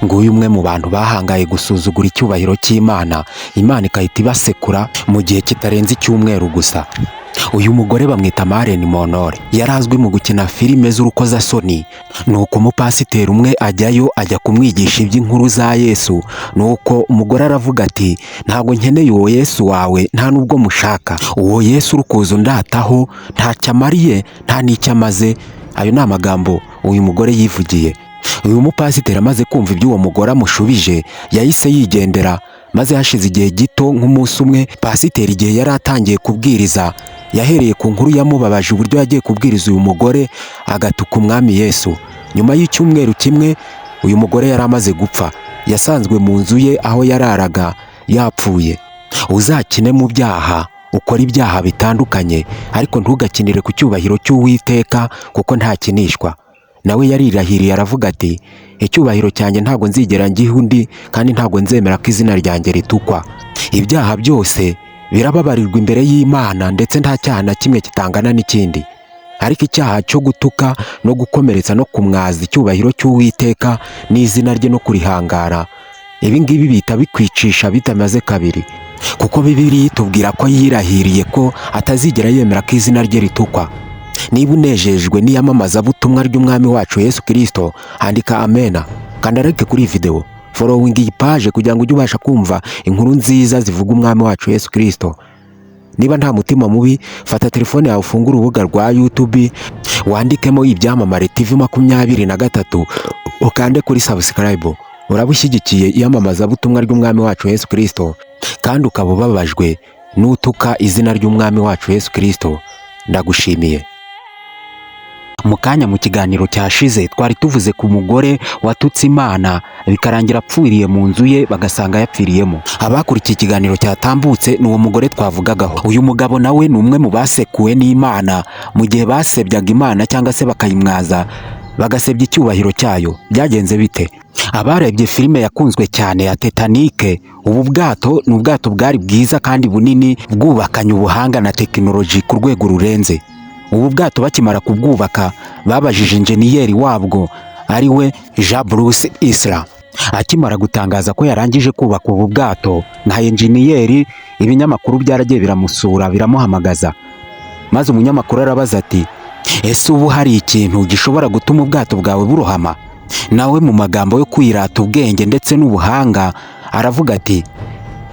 nguyu umwe mu bantu bahangaye gusuzugura icyubahiro cy'Imana, Imana ikahita ibasekura mu gihe kitarenze icyumweru gusa. Uyu mugore bamwita Marlene Monroe, yari azwi mu gukina filime z'urukozasoni. Nuko umupasiteri umwe ajyayo ajya kumwigisha iby'inkuru za Yesu. Nuko umugore aravuga ati, ntabwo nkeneye uwo Yesu wawe, nta nubwo mushaka. Uwo Yesu urukuza undataho ntacyo amariye, nta n'icyo amaze. Ayo ni amagambo uyu mugore yivugiye. Uyu mupasiteri amaze kumva ibyo uwo mugore amushubije, yahise yigendera. Maze hashize igihe gito nk'umunsi umwe, pasiteri igihe yari atangiye kubwiriza, yahereye ku nkuru yamubabaje uburyo yagiye kubwiriza uyu mugore agatuka umwami Yesu. Nyuma y'icyumweru kimwe, uyu mugore yari amaze gupfa. Yasanzwe mu nzu ye aho yararaga yapfuye. Uzakine mu byaha, ukora ibyaha bitandukanye, ariko ntugakinire ku cyubahiro cy'Uwiteka kuko ntakinishwa. Nawe yarirahiriye aravuga ati, icyubahiro cyanjye ntabwo nzigera ngiha undi, kandi ntabwo nzemera ko izina ryanjye ritukwa. Ibyaha byose birababarirwa imbere y'Imana, ndetse nta cyaha na kimwe kitangana n'ikindi. Ariko icyaha cyo gutuka no gukomeretsa no kumwaza icyubahiro cy'Uwiteka n'izina rye no kurihangara, ibi ngibi bihita bikwicisha bitamaze kabiri. Kuko Bibiliya itubwira ko yirahiriye ko atazigera yemera ko izina rye ritukwa. Niba unejejwe n'iyamamazabutumwa ry'umwami wacu Yesu Kristo, andika amena. Kanda like kuri iyi video, following iyi page kugira ngo ujye ubasha kumva inkuru nziza zivuga umwami wacu Yesu Kristo. Niba nta mutima mubi, fata telefone yawe ufungure urubuga rwa YouTube, wandikemo Ibyamamare TV 23, ukande kuri subscribe. Urabushyigikiye iyamamazabutumwa ry'umwami wacu Yesu Kristo, kandi ukaba ubabajwe n'utuka izina ry'umwami wacu Yesu Kristo. Ndagushimiye. Mu kanya mu kiganiro cyashize twari tuvuze ku mugore watutse Imana bikarangira apfiriye mu nzu ye bagasanga yapfiriyemo. Abakurikiye ikiganiro cyatambutse n'uwo mugore twavugagaho. Uyu mugabo nawe ni umwe mu basekuwe n'Imana mu gihe basebyaga Imana cyangwa se bakayimwaza, bagasebya icyubahiro cyayo. Byagenze bite? Abarebye filime yakunzwe cyane ya Titanic, ubu bwato ni ubwato bwari bwiza kandi bunini, bwubakanye ubuhanga na tekinoloji ku rwego rurenze. Ubu bwato bakimara kubwubaka, babajije injeniyeri wabwo ari we Jean Bruce Isra. Akimara gutangaza ko yarangije kubaka ubu bwato, nka injeniyeri, ibinyamakuru byaragiye biramusura biramuhamagaza. Maze umunyamakuru arabaza ati, ese ubu hari ikintu gishobora gutuma ubwato bwawe burohama? Nawe mu magambo yo kwirata ubwenge ndetse n'ubuhanga aravuga ati,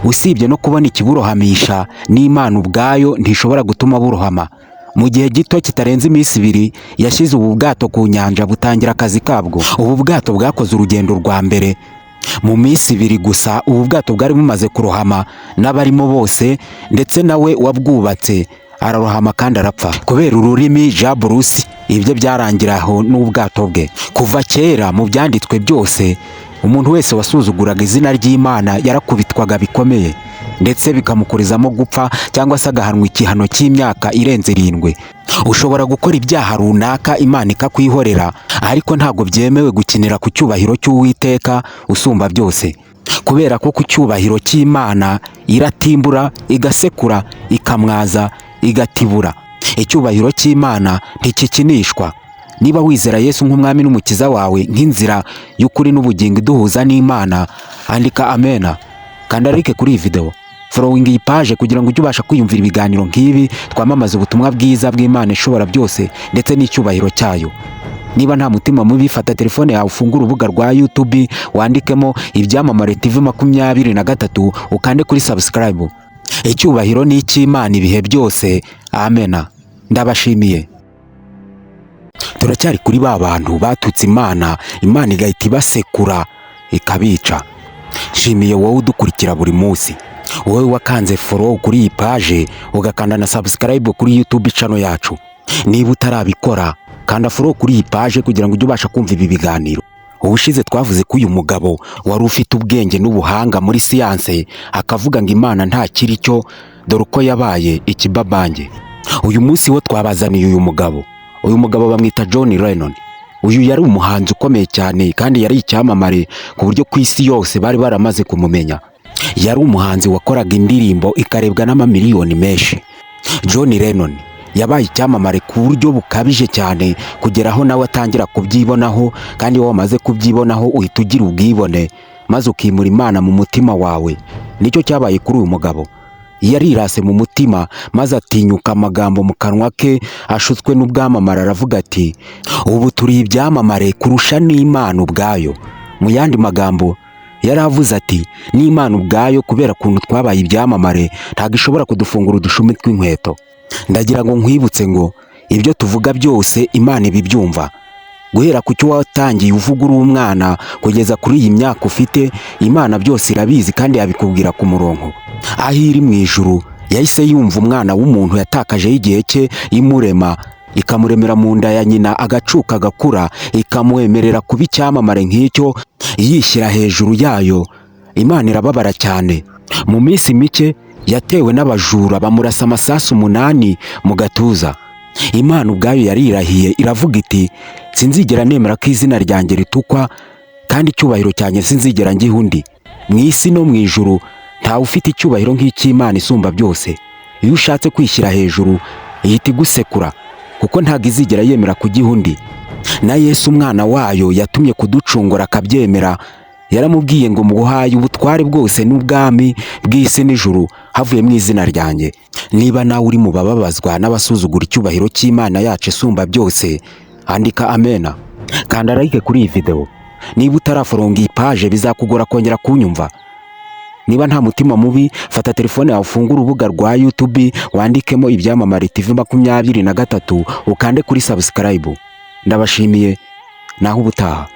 usibye no kubona ikiburohamisha, n'Imana ubwayo ntishobora gutuma burohama. Mu gihe gito kitarenze iminsi 2 yashyize ubu bwato ku nyanja butangira akazi kabwo. Ubu bwato bwakoze urugendo rwa mbere. Mu minsi 2 gusa ubu bwato bwari bumaze kurohama n'abarimo bose, ndetse nawe wabwubatse ararohama kandi arapfa kubera ururimi Jean Bruce. Ibyo byarangiraho n'ubwato bwe. Kuva kera mu byanditswe byose, umuntu wese wasuzuguraga izina ry'Imana yarakubitwaga bikomeye, ndetse bikamukurizamo gupfa cyangwa se agahanwa igihano cy'imyaka irenze 7. Ushobora gukora ibyaha runaka Imana ikakwihorera, ariko ntabwo byemewe gukinira ku cyubahiro cy'Uwiteka usumba byose, kubera ko ku cyubahiro cy'Imana iratimbura, igasekura, ikamwaza, igatibura. Icyubahiro cy'Imana ntikikinishwa. Niba wizera Yesu nk'umwami n'umukiza wawe, nk'inzira y'ukuri n'ubugingo iduhuza n'Imana, andika amena. Kanda like kuri iyi video, following iyi page kugira ngo ujye ubasha kwiyumvira ibiganiro nk'ibi twamamaza ubutumwa bwiza bw'Imana ishobora byose ndetse n'icyubahiro cyayo. Niba nta mutima mubi, fata telefone yawe ufungure urubuga rwa YouTube, wandikemo Ibyamamare TV 23, ukande kuri subscribe. Icyubahiro ni icy'Imana ibihe byose. Amena. Ndabashimiye. Turacyari kuri ba bantu batutse Imana, Imana igahita ibasekura ikabica. Shimiye wowe udukurikira buri munsi, wowe wakanze follow kuri iyi page, ugakanda na subscribe kuri YouTube channel yacu. Niba utarabikora, kanda follow kuri iyi page kugira ngo ujye ubasha kumva ibi biganiro. Ubushize twavuze ko uyu mugabo wari ufite ubwenge n'ubuhanga muri siyanse, akavuga ngo Imana nta kiri cyo, dore uko yabaye ikibabange. Uyu munsi wo twabazaniye uyu mugabo. Uyu mugabo bamwita John Lennon. Uyu yari umuhanzi ukomeye cyane kandi yari icyamamare ku buryo ku isi yose bari baramaze kumumenya. Yari umuhanzi wakoraga indirimbo ikarebwa n'amamiliyoni menshi. John Lennon yabaye icyamamare ku buryo bukabije cyane kugera aho nawe atangira kubyibonaho, kandi iyo wamaze kubyibonaho uhita ugira ubwibone maze ukimura Imana mu mutima wawe. Nicyo cyabaye kuri uyu mugabo. Yarirase mu mutima maze atinyuka amagambo mu kanwa ke ashutswe n'ubwamamare, aravuga ati ubu turi ibyamamare kurusha n'Imana ubwayo. Mu yandi magambo yaravuze ati n'Imana ubwayo kubera kuntu twabaye ibyamamare ntabwo ishobora kudufungura udushumi tw'inkweto. Ndagira ngo nkwibutse ngo ibyo tuvuga byose Imana ibibyumva. Guhera ku cyo watangiye uvuga uri umwana kugeza kuri iyi myaka ufite, Imana byose irabizi kandi yabikubwira ku murongo. Aho iri mu ijuru yahise yumva umwana w'umuntu yatakajeho igihe cye imurema, ikamuremera mu nda ya nyina agacuka agakura, ikamwemerera kuba icyamamare nk'icyo yishyira hejuru yayo. Imana irababara cyane. Mu minsi mike yatewe n'abajura bamurasa amasasu 8 mu gatuza. Imana ubwayo yarirahiye iravuga iti sinzigera nemera ko izina ryanjye ritukwa, kandi icyubahiro cyanjye sinzigera ngiha undi. Mu isi no mu ijuru ntawe ufite icyubahiro nk'icy'Imana isumba byose. Iyo ushatse kwishyira hejuru ihita igusekura, kuko ntabwo izigera yemera kugiha undi. Na Yesu umwana wayo yatumye kuducungura akabyemera. Yaramubwiye ngo muguhaye ubutware bwose n'ubwami bw'isi n'ijuru havuye mu izina ryanjye. Niba nawe uri mu bababazwa n'abasuzugura icyubahiro cy'Imana yacu isumba byose, andika amena. Kanda like kuri iyi video. Niba utaraforonga iyi page bizakugora kongera kunyumva. Niba nta mutima mubi, fata telefone yawe ufungure urubuga rwa YouTube wandikemo Ibyamamare TV 23 ukande kuri subscribe. Ndabashimiye, naho ubutaha.